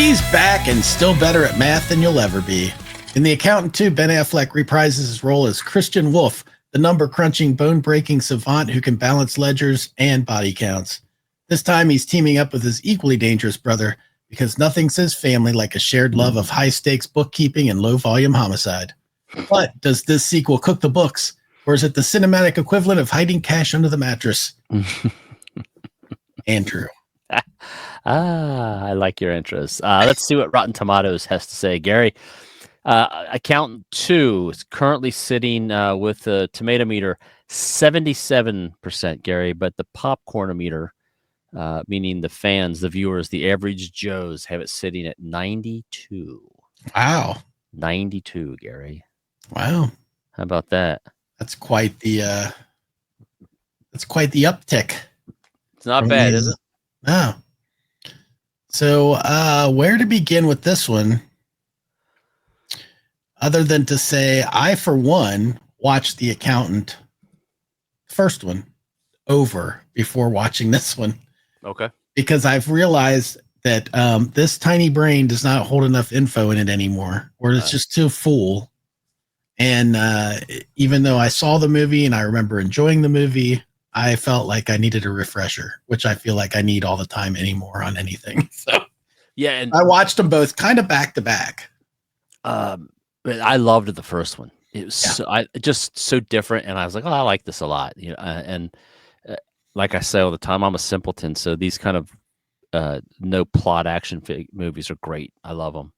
He's back and still better at math than you'll ever be. In The Accountant 2, Ben Affleck reprises his role as Christian Wolff, the number-crunching, bone-breaking savant who can balance ledgers and body counts. This time, he's teaming up with his equally dangerous brother because nothing says family like a shared love of high-stakes bookkeeping and low-volume homicide. But does this sequel cook the books, or is it the cinematic equivalent of hiding cash under the mattress? Andrew. I like your interest. Let's see what Rotten Tomatoes has to say. Gary, Accountant 2 is currently sitting with a tomato meter 77%, Gary, but the popcorn meter, meaning the fans, the viewers, the average Joes, have it sitting at 92. Wow. 92, Gary. Wow. How about that? That's quite the uptick. It's not bad, is it? No. So where to begin with this one? Other than to say, I, for one, watched The Accountant, first one, over before watching this one. Okay. Because I've realized that this tiny brain does not hold enough info in it anymore, or it's just too full. And even though I saw the movie and I remember enjoying the movie, I felt like I needed a refresher, which I feel like I need all the time anymore on anything. So yeah, and I watched them both kind of back to back. But I loved the first one. It was just so different, and I was like, "Oh, I like this a lot." You know, and like I say all the time, I'm a simpleton, so these kind of no plot action movies are great. I love them.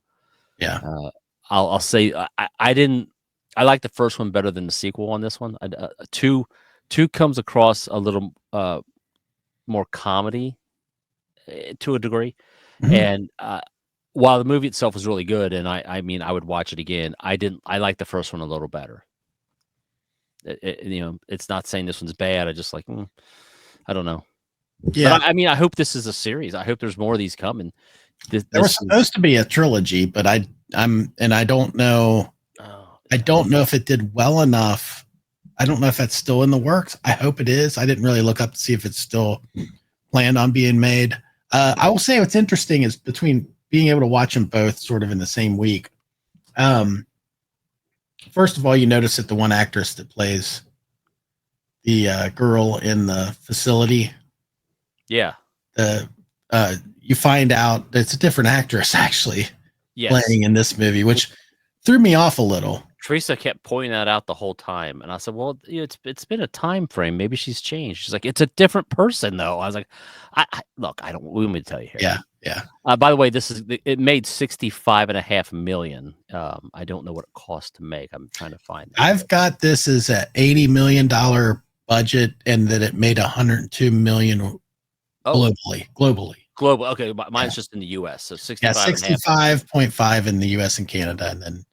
Yeah, I'll say I like the first one better than the sequel on this one. Two comes across a little more comedy to a degree, and while the movie itself was really good, and I mean, I would watch it again. I like the first one a little better. It's not saying this one's bad. I just like, I don't know. Yeah, but I mean, I hope this is a series. I hope there's more of these coming. There was supposed to be a trilogy, but I don't know. I don't know if it did well enough. I don't know if that's still in the works. I hope it is. I didn't really look up to see if it's still planned on being made. I will say what's interesting is between being able to watch them both sort of in the same week. First of all, you notice that the one actress that plays the girl in the facility, you find out that it's a different actress actually playing in this movie, which threw me off a little. Teresa kept pointing that out the whole time, and I said, "Well, it's been a time frame. Maybe she's changed." She's like, "It's a different person, though." I was like, "Look, I don't. Let me tell you here." Yeah. By the way, it made $65.5 million. I don't know what it cost to make. I'm trying to find that. I've got this as a $80 million budget, and that it made $102 million globally. Global. Okay, mine's just in the U.S. So 65.5 in the U.S. and Canada, and then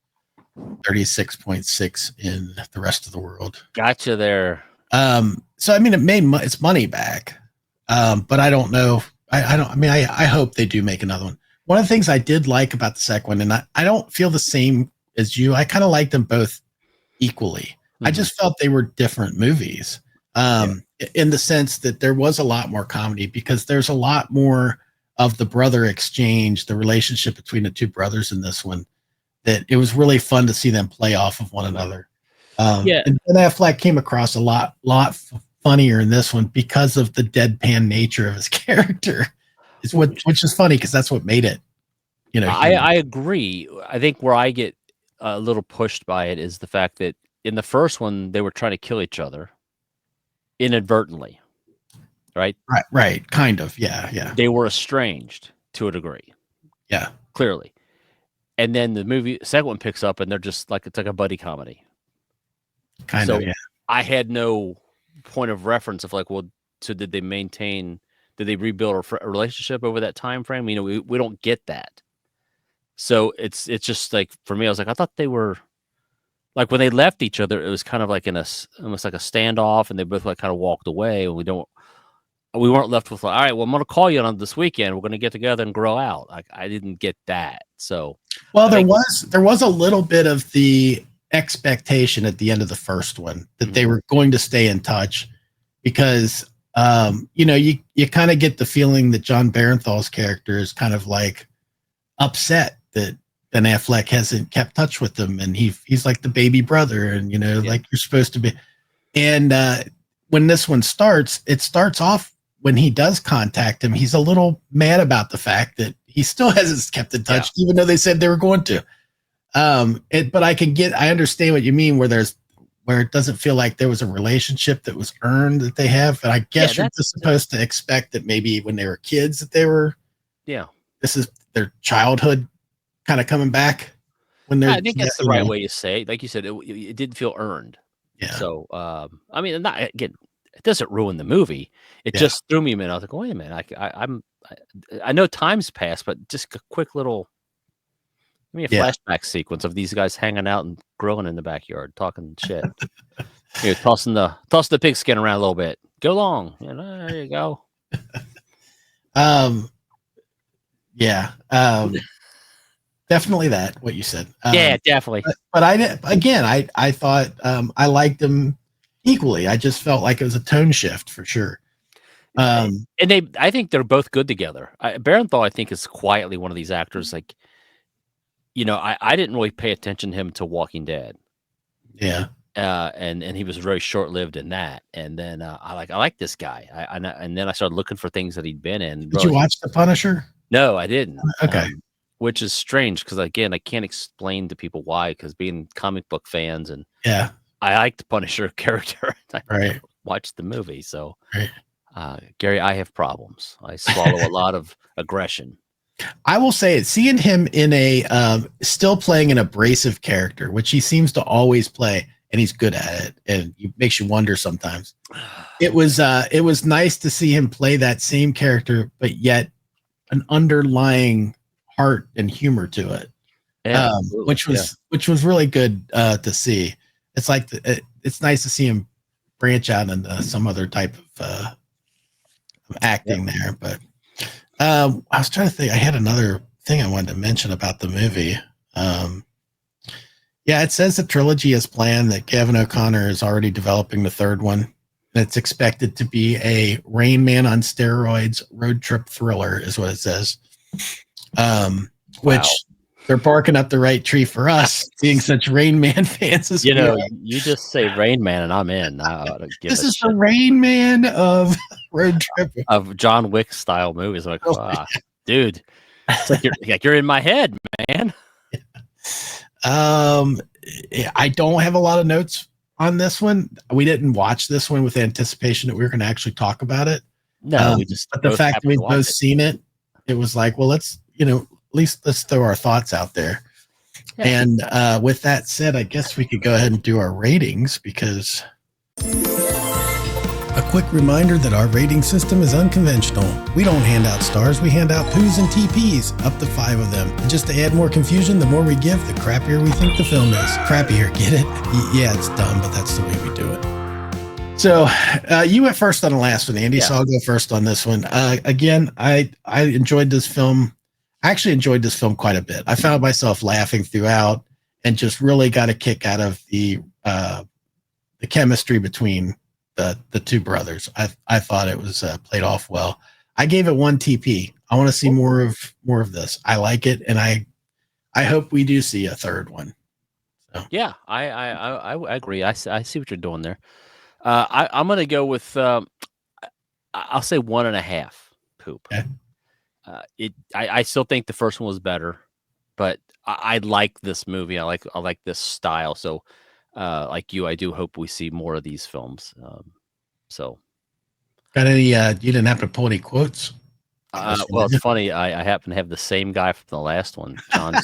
36.6 in the rest of the world. Gotcha there. So I mean, it made its money back, but I don't know. I hope they do make another one. One of the things I did like about the second one, and I don't feel the same as you. I kind of like them both equally. I just felt they were different movies. In the sense that there was a lot more comedy because there's a lot more of the brother exchange, the relationship between the two brothers in this one, that it was really fun to see them play off of one another. And Ben Affleck came across a lot funnier in this one because of the deadpan nature of his character, which is funny because that's what made it. I agree. I think where I get a little pushed by it is the fact that in the first one they were trying to kill each other inadvertently, right? Right. Kind of. Yeah. They were estranged to a degree. Yeah. Clearly. And then the second one picks up and they're just like, it's like a buddy comedy. Kind of, yeah. I had no point of reference of like, well, so did they rebuild a relationship over that time frame? We don't get that. So it's just like, for me, I was like, I thought they were like, when they left each other, it was kind of like almost like a standoff, and they both like kind of walked away, and we weren't left with like, all right, well, I'm going to call you on this weekend. We're going to get together and grow out. Like, I didn't get that. So, well, there was a little bit of the expectation at the end of the first one that they were going to stay in touch because, you kind of get the feeling that John Bernthal's character is kind of like upset that Ben Affleck hasn't kept touch with him, and he's like the baby brother, and like you're supposed to be. And when this one starts, it starts off when he does contact him. He's a little mad about the fact that he still hasn't kept in touch, even though they said they were going to. But I understand what you mean, where it doesn't feel like there was a relationship that was earned that they have. And I guess you're just supposed to expect that maybe when they were kids that they were, this is their childhood kind of coming back when they're. I think that's the right way you say it. Like you said, it didn't feel earned. Yeah. So, I mean, it doesn't ruin the movie. It just threw me a minute. I was like, wait a minute. I know time's passed, but just a quick little, give me a flashback sequence of these guys hanging out and grilling in the backyard, talking shit. Tossing the pigskin around a little bit. Go long. There you go. Definitely what you said. Definitely. But I thought I liked them equally. I just felt like it was a tone shift for sure. And I think they're both good together. Bernthal, I think, is quietly one of these actors. Like, I didn't really pay attention to him to Walking Dead. Yeah. And he was very short lived in that. And then I like this guy. And then I started looking for things that he'd been in. Did you watch The Punisher? No, I didn't. Okay. Which is strange because, again, I can't explain to people why, because being comic book fans, and I like the Punisher character. I watched the movie. So, Gary, I have problems. I swallow a lot of aggression. I will say it. Seeing him in a still playing an abrasive character, which he seems to always play, and he's good at it, and it makes you wonder sometimes. It was nice to see him play that same character, but yet an underlying heart and humor to it, which was really good to see. It's like it's nice to see him branch out into some other type of acting there. But I was trying to think. I had another thing I wanted to mention about the movie. It says the trilogy is planned, that Gavin O'Connor is already developing the third one. It's expected to be a Rain Man on steroids road trip thriller, is what it says. Which they're barking up the right tree for us, being such Rain Man fans as you just say Rain Man and I'm in. This is the Rain Man of road trip of John Wick style movies. I'm like, dude, it's like you're in my head, man. I don't have a lot of notes on this one. We didn't watch this one with anticipation that we were going to actually talk about it. No, but the fact that we've both seen it, it was like, well, let's at least let's throw our thoughts out there. Yeah. And with that said, I guess we could go ahead and do our ratings, because a quick reminder that our rating system is unconventional. We don't hand out stars, we hand out poos and TPs, up to 5 of them. And just to add more confusion, the more we give, the crappier we think the film is. Crappier, get it? Yeah, it's dumb, but that's the way we do it. So you went first on the last one, Andy, so I'll go first on this one. Again, I enjoyed this film. I actually enjoyed this film quite a bit. I found myself laughing throughout and just really got a kick out of the chemistry between the two brothers. I thought it was played off well. I gave it 1 TP. I want to see more of this. I like it, and I hope we do see a third one. So. Yeah, I agree. I see what you're doing there. I'm going to go with I'll say 1.5 poop. Okay. I still think the first one was better, but I like this movie. I like this style. So, like you, I do hope we see more of these films. So, got any? You didn't have to pull any quotes? Well, it's funny. I happen to have the same guy from the last one. John.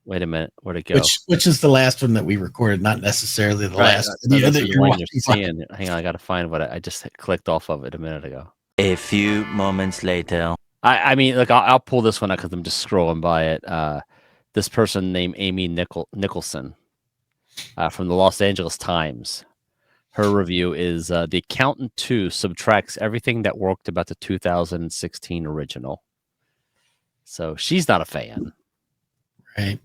Wait a minute, where'd it go? Which is the last one that we recorded, not necessarily the last. That you're seeing. Hang on, I got to find what I just clicked off of it a minute ago. A few moments later. I mean, like I'll pull this one out because I'm just scrolling by it. This person named Amy Nicholson from the Los Angeles Times. Her review is The Accountant 2 subtracts everything that worked about the 2016 original. So she's not a fan. Right.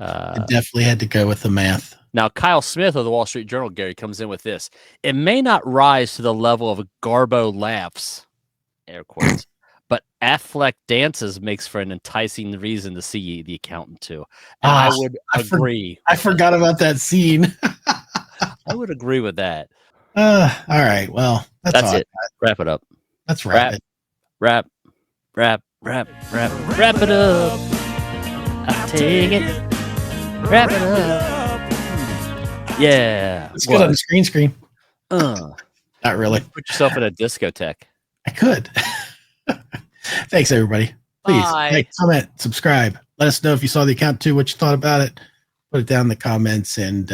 It definitely had to go with the math. Now, Kyle Smith of the Wall Street Journal, Gary, comes in with this. It may not rise to the level of Garbo laughs, air quotes, But Affleck dances makes for an enticing reason to see the accountant too. And I would agree. I forgot about that scene. I would agree with that. All right. Well, that's it. Wrap it up. Let's wrap it. Wrap it up. I take it. Wrap it up. Yeah. Let's get on the screen. Not really. Put yourself in a discotheque. I could. Thanks, everybody. Please like, comment, subscribe. Let us know if you saw the account too, what you thought about it. Put it down in the comments and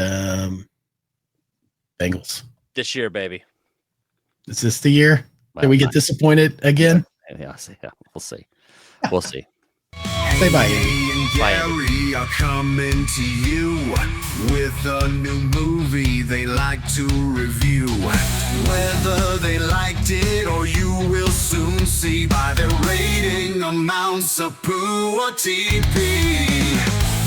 Bengals. This year, baby. Is this the year? Did we get disappointed again? Yeah, we'll see. We'll see. Say bye. And Gary are coming to you with a new movie they like to review. Whether they liked it or you will soon see by their rating amounts of poo or TP.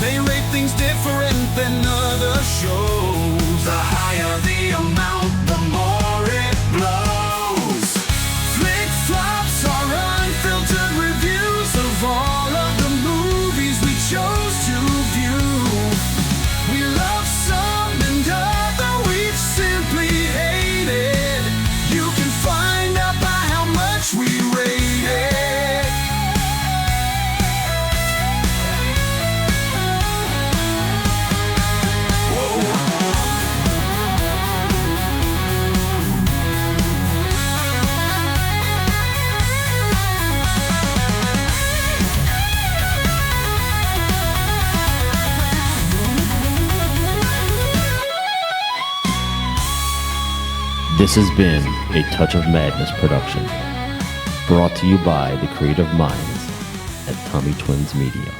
They rate things different than other shows. The higher the amount, the more it blows. Flick flops are unfiltered reviews of all of the movies we chose to view. We love some and other we've simply hated. You can find out by how much we rate it. This has been a Touch of Madness production, brought to you by the creative minds at Tommy Twins Media.